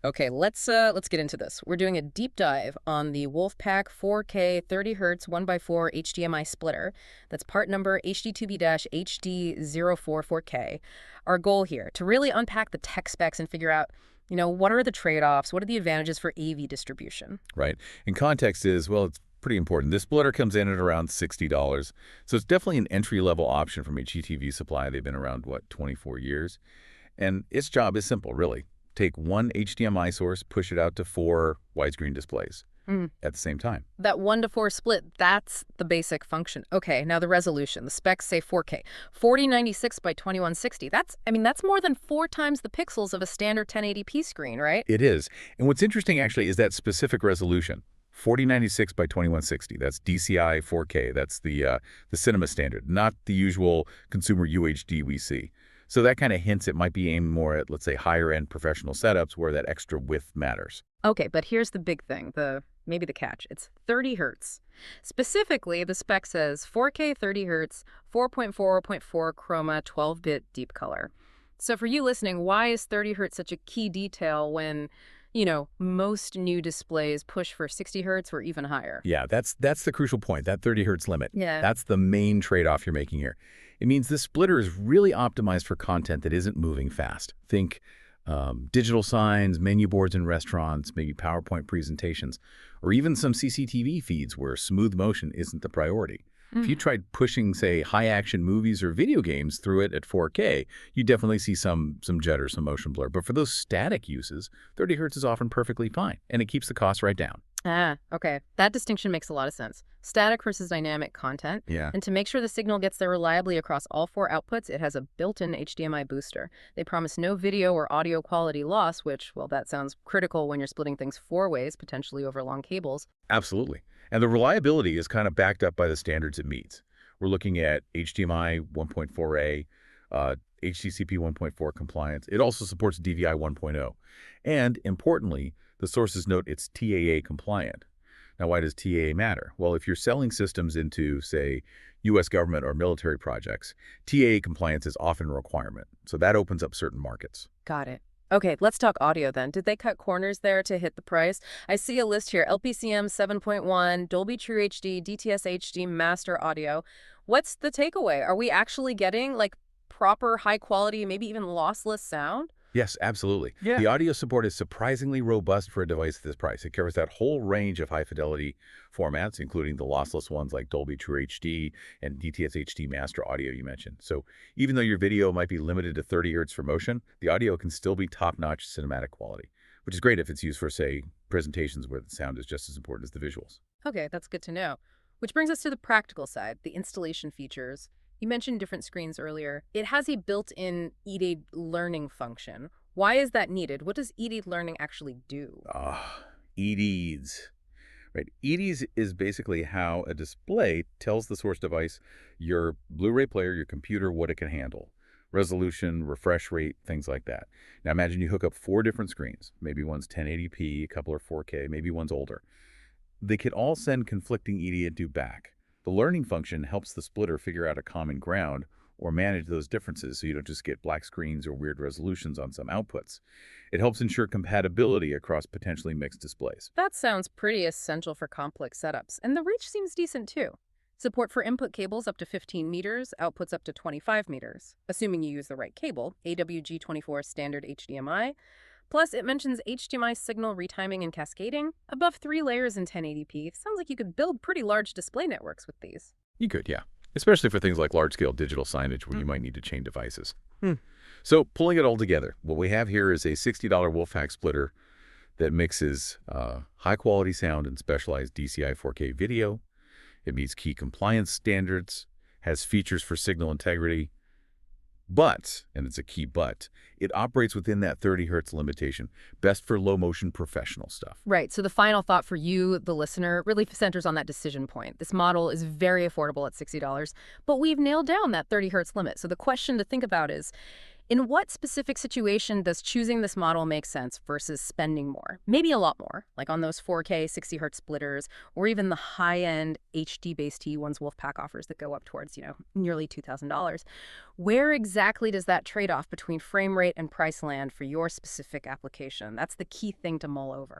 Okay, let's get into this. We're doing a deep dive on the WolfPack 4K 30 Hz 1x4 HDMI splitter. That's part number HDTV-HD04 4K. Our goal here, to really unpack the tech specs and figure out, what are the trade-offs? What are the advantages for AV distribution? Right. And context is, well, it's pretty important. This splitter comes in at around $60. So it's definitely an entry-level option from HDTV Supply. They've been around, what, 24 years? And its job is simple, really. Take one HDMI source, push it out to 4 widescreen displays at the same time. That 1:4 split, that's the basic function. Okay, now the resolution. The specs say 4K. 4096 by 2160. That's more than 4 times the pixels of a standard 1080p screen, right? It is. And what's interesting, actually, is that specific resolution. 4096 by 2160. That's DCI 4K. That's the cinema standard, not the usual consumer UHD we see. So that kind of hints it might be aimed more at, let's say, higher-end professional setups where that extra width matters. Okay, but here's the big thing, maybe the catch. It's 30 hertz. Specifically, the spec says 4K 30 hertz, 4.4.4 chroma, 12-bit deep color. So for you listening, why is 30 hertz such a key detail when, most new displays push for 60 hertz or even higher? Yeah, that's the crucial point, that 30 hertz limit. Yeah. That's the main trade-off you're making here. It means this splitter is really optimized for content that isn't moving fast. Think digital signs, menu boards in restaurants, maybe PowerPoint presentations, or even some CCTV feeds where smooth motion isn't the priority. If you tried pushing, say, high-action movies or video games through it at 4K, you definitely see some jitter, some motion blur. But for those static uses, 30 hertz is often perfectly fine, and it keeps the cost right down. Ah, okay. That distinction makes a lot of sense. Static versus dynamic content. Yeah. And to make sure the signal gets there reliably across all 4 outputs, it has a built-in HDMI booster. They promise no video or audio quality loss, which, well, that sounds critical when you're splitting things 4 ways, potentially over long cables. Absolutely. And the reliability is kind of backed up by the standards it meets. We're looking at HDMI 1.4a, HDCP 1.4 compliance. It also supports DVI 1.0. And importantly, the sources note it's TAA compliant. Now, why does TAA matter? Well, if you're selling systems into, say, U.S. government or military projects, TAA compliance is often a requirement. So that opens up certain markets. Got it. Okay, let's talk audio then. Did they cut corners there to hit the price? I see a list here: LPCM 7.1, Dolby True HD, DTS HD, Master Audio. What's the takeaway? Are we actually getting, proper, high-quality, maybe even lossless sound? Yes, absolutely. Yeah. The audio support is surprisingly robust for a device at this price. It covers that whole range of high-fidelity formats, including the lossless ones like Dolby True HD and DTS HD Master Audio you mentioned. So even though your video might be limited to 30 hertz for motion, the audio can still be top-notch cinematic quality, which is great if it's used for, say, presentations where the sound is just as important as the visuals. Okay, that's good to know. Which brings us to the practical side, the installation features. You mentioned different screens earlier. It has a built-in EDID learning function. Why is that needed? What does EDID learning actually do? EDIDs. Right. EDIDs is basically how a display tells the source device, your Blu-ray player, your computer, what it can handle. Resolution, refresh rate, things like that. Now imagine you hook up 4 different screens. Maybe one's 1080p, a couple are 4K, maybe one's older. They could all send conflicting EDID back. The learning function helps the splitter figure out a common ground or manage those differences so you don't just get black screens or weird resolutions on some outputs. It helps ensure compatibility across potentially mixed displays. That sounds pretty essential for complex setups, and the reach seems decent too. Support for input cables up to 15 meters, outputs up to 25 meters, assuming you use the right cable, AWG24 standard HDMI. Plus, it mentions HDMI signal retiming and cascading. Above 3 layers in 1080p, sounds like you could build pretty large display networks with these. You could, yeah. Especially for things like large-scale digital signage where you might need to chain devices. So pulling it all together, what we have here is a $60 WolfPack splitter that mixes high-quality sound and specialized DCI 4K video. It meets key compliance standards, has features for signal integrity, but, and it's a key but, it operates within that 30 hertz limitation, best for low-motion professional stuff. Right, so the final thought for you, the listener, really centers on that decision point. This model is very affordable at $60, but we've nailed down that 30 hertz limit. So the question to think about is, In what specific situation does choosing this model make sense versus spending more? Maybe a lot more, like on those 4K 60 Hz splitters, or even the high-end HD-based T ones WolfPack offers that go up towards, nearly $2,000. Where exactly does that trade-off between frame rate and price land for your specific application? That's the key thing to mull over.